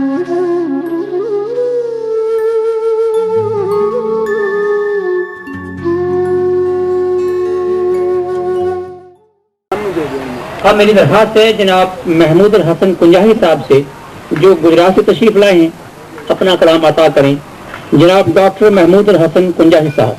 اب میری درخواست ہے جناب محمود الحسن کنجاہی صاحب سے جو گجرات سے تشریف لائے ہیں اپنا کلام عطا کریں. جناب ڈاکٹر محمود الحسن کنجاہی صاحب.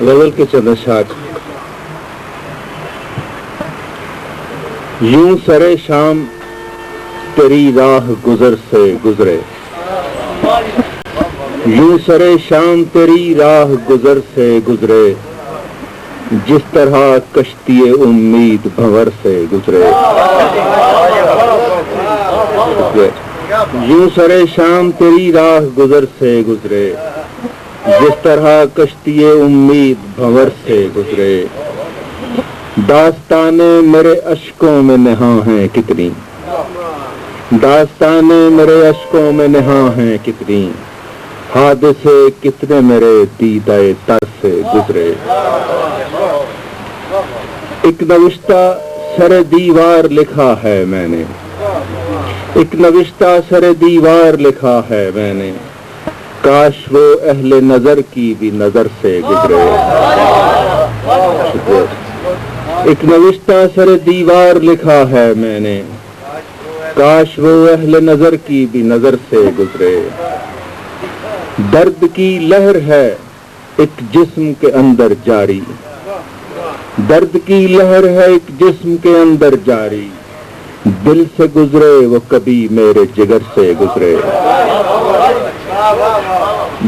غزل کے چند اشعار. یوں سرے شام تیری راہ گزر سے گزرے، یوں سرے شام تیری راہ گزر سے گزرے، جس طرح کشتی امید بھنور سے گزرے. یوں سرے شام تیری راہ گزر سے گزرے، جس طرح کشتی امید بھنور سے گزرے. داستانیں میرے اشکوں میں نہاں ہیں کتنی، داستانیں میرے اشکوں میں نہاں ہیں کتنی، حادثے کتنے میرے دیدہ تر سے گزرے. ایک نوشتہ سر دیوار لکھا ہے میں نے، ایک نوشتہ سر دیوار لکھا ہے میں نے، کاش وہ اہل نظر کی بھی نظر سے گزرے. ایک نوشتہ سر دیوار لکھا ہے میں نے، کاش وہ اہل نظر کی بھی نظر سے گزرے. درد کی لہر ہے ایک جسم کے اندر جاری، درد کی لہر ہے ایک جسم کے اندر جاری، دل سے گزرے وہ کبھی میرے جگر سے گزرے.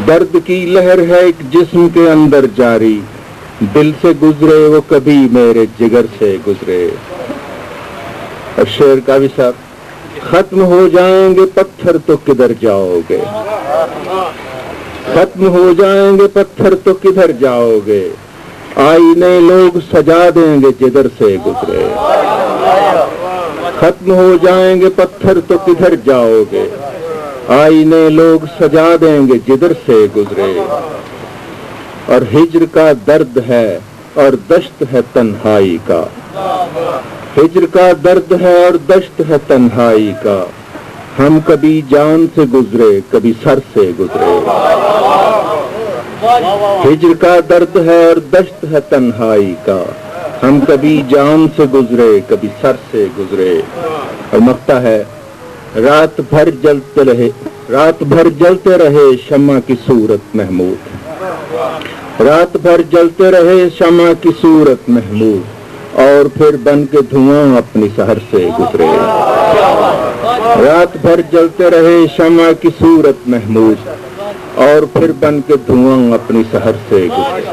درد کی لہر ہے ایک جسم کے اندر جاری، دل سے گزرے وہ کبھی میرے جگر سے گزرے. اور شعر کا بھی صاحب. ختم ہو جائیں گے پتھر تو کدھر جاؤ گے، ختم ہو جائیں گے پتھر تو کدھر جاؤ گے، آئینے لوگ سجا دیں گے جدھر سے گزرے. ختم ہو جائیں گے پتھر تو کدھر جاؤ گے، آئینے لوگ سجا دیں گے جدھر سے گزرے. اور ہجر کا درد ہے اور دشت ہے تنہائی کا، ہجر کا درد ہے اور دشت ہے تنہائی کا، ہم کبھی جان سے گزرے کبھی سر سے گزرے. ہجر کا درد ہے اور دشت ہے تنہائی کا، ہم کبھی جان سے گزرے کبھی سر سے گزرے. اور مقطع ہے. رات بھر جلتے رہے، رات بھر جلتے رہے شمع کی صورت محمود، رات بھر جلتے رہے شمع کی صورت محمود، اور پھر بن کے دھواں اپنی سحر سے گزرے. رات بھر جلتے رہے شمع کی صورت محمود، اور پھر بن کے دھواں اپنی سحر سے گزرے.